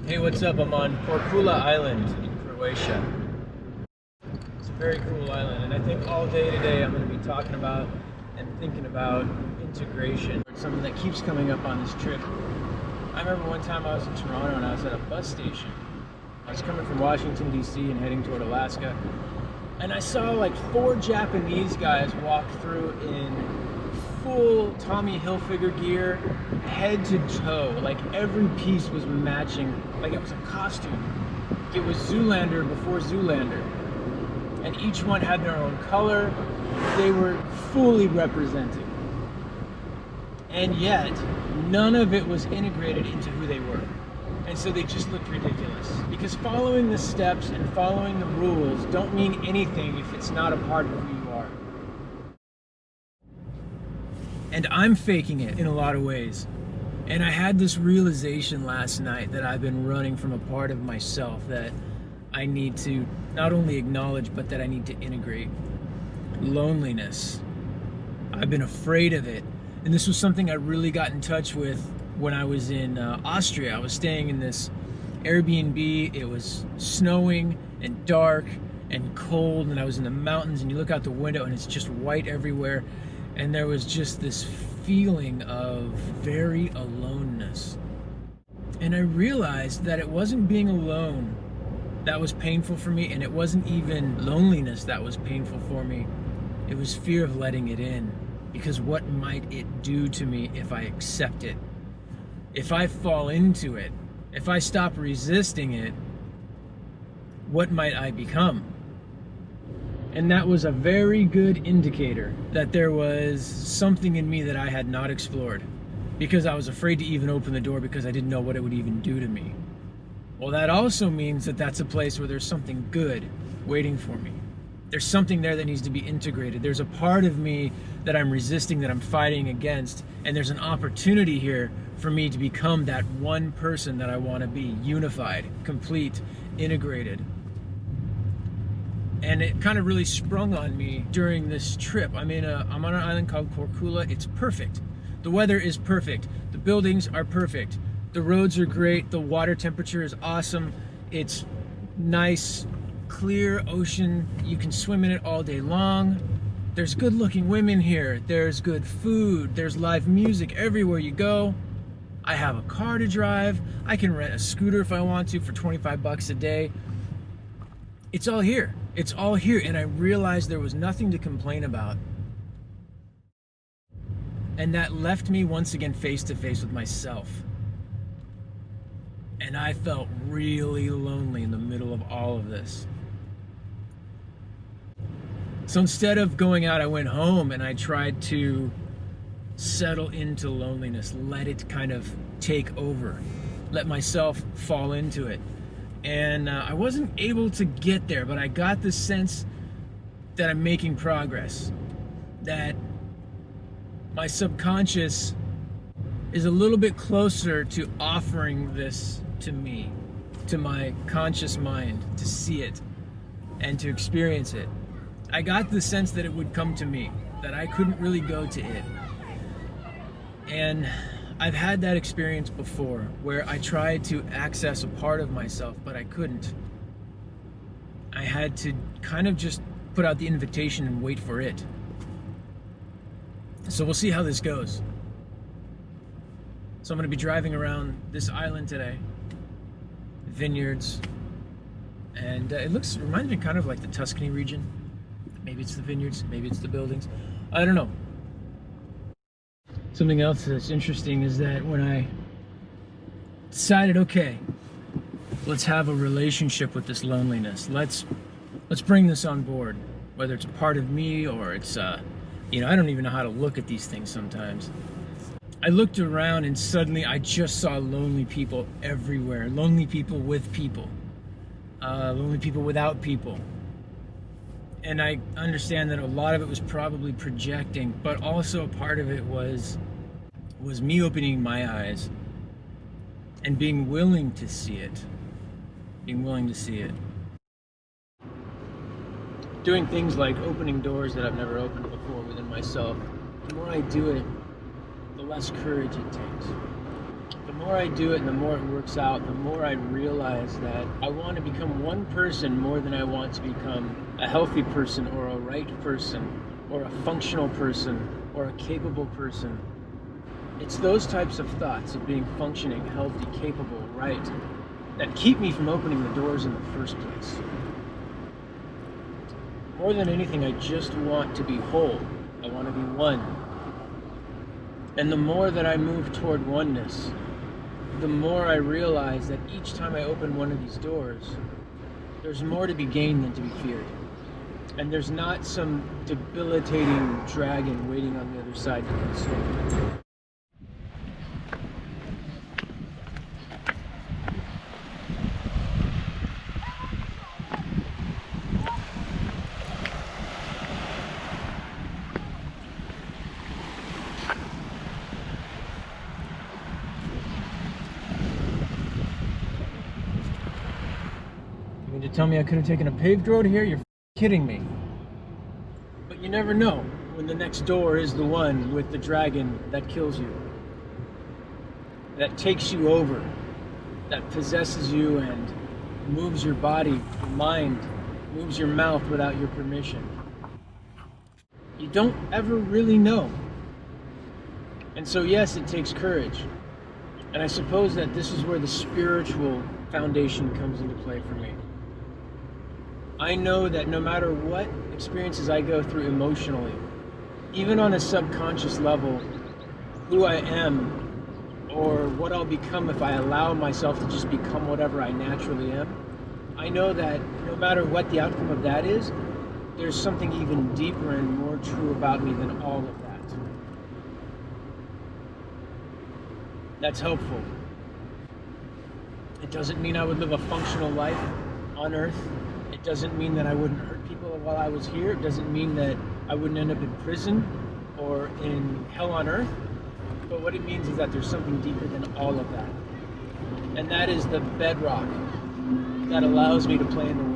Hey, what's up? I'm on Korc Island in Croatia. It's a very cool island, and I think all day today I'm going to be talking about and thinking about integration. It's something that keeps coming up on this trip. I remember one time I was in Toronto and I was at a bus station. I was coming from Washington, D.C. and heading toward Alaska, and I saw like 4 Japanese guys walk through in full Tommy Hilfiger gear, head to toe. Like every piece was matching, like it was a costume. It was Zoolander before Zoolander. And each one had their own color. They were fully represented. And yet, none of it was integrated into who they were. And so they just looked ridiculous. Because following the steps and following the rules don't mean anything if it's not a part of who you are. And I'm faking it in a lot of ways. And I had this realization last night that I've been running from a part of myself that I need to not only acknowledge, but that I need to integrate. Loneliness. I've been afraid of it. And this was something I really got in touch with when I was in Austria. I was staying in this Airbnb. It was snowing and dark and cold, and I was in the mountains, and you look out the window and it's just white everywhere. And there was just this feeling of very aloneness. And I realized that it wasn't being alone that was painful for me, and it wasn't even loneliness that was painful for me. It was fear of letting it in. Because what might it do to me if I accept it? If I fall into it? If I stop resisting it, what might I become? And that was a very good indicator that there was something in me that I had not explored, because I was afraid to even open the door because I didn't know what it would even do to me. Well, that also means that that's a place where there's something good waiting for me. There's something there that needs to be integrated. There's a part of me that I'm resisting, that I'm fighting against, and there's an opportunity here for me to become that one person that I want to be, unified, complete, integrated. And it kind of really sprung on me during this trip. I'm on an island called Korc. It's perfect. The weather is perfect. The buildings are perfect. The roads are great. The water temperature is awesome. It's nice, clear ocean. You can swim in it all day long. There's good looking women here. There's good food. There's live music everywhere you go. I have a car to drive. I can rent a scooter if I want to for 25 bucks a day. It's all here. It's all here, and I realized there was nothing to complain about. And that left me once again face to face with myself. And I felt really lonely in the middle of all of this. So instead of going out, I went home and I tried to settle into loneliness, let it kind of take over, let myself fall into it. And I wasn't able to get there, but I got the sense that I'm making progress, that my subconscious is a little bit closer to offering this to me, to my conscious mind, to see it and to experience it. I got the sense that it would come to me, that I couldn't really go to it. And I've had that experience before where I tried to access a part of myself, but I couldn't. I had to kind of just put out the invitation and wait for it. So we'll see how this goes. So I'm going to be driving around this island today, vineyards, and it reminds me kind of like the Tuscany region. Maybe it's the vineyards, maybe it's the buildings. I don't know. Something else that's interesting is that when I decided, okay, let's have a relationship with this loneliness. Let's bring this on board, whether it's a part of me or it's, I don't even know how to look at these things sometimes. I looked around and suddenly I just saw lonely people everywhere. Lonely people with people. Lonely people without people. And I understand that a lot of it was probably projecting, but also a part of it was me opening my eyes and being willing to see it. Being willing to see it. Doing things like opening doors that I've never opened before within myself. The more I do it, the less courage it takes. The more I do it and the more it works out, the more I realize that I want to become one person more than I want to become a healthy person or a right person or a functional person or a capable person. It's those types of thoughts of being functioning, healthy, capable, right, that keep me from opening the doors in the first place. More than anything, I just want to be whole. I want to be one. And the more that I move toward oneness, the more I realize that each time I open one of these doors, there's more to be gained than to be feared. And there's not some debilitating dragon waiting on the other side to consume me. You mean to tell me I could have taken a paved road here? You're kidding me. But you never know when the next door is the one with the dragon that kills you, that takes you over, that possesses you and moves your body, your mind, moves your mouth without your permission. You don't ever really know. And so yes, it takes courage. And I suppose that this is where the spiritual foundation comes into play for me. I know that no matter what experiences I go through emotionally, even on a subconscious level, who I am or what I'll become if I allow myself to just become whatever I naturally am, I know that no matter what the outcome of that is, there's something even deeper and more true about me than all of that. That's helpful. It doesn't mean I would live a functional life on Earth. It doesn't mean that I wouldn't hurt people while I was here. It doesn't mean that I wouldn't end up in prison or in hell on Earth. But what it means is that there's something deeper than all of that. And that is the bedrock that allows me to play in the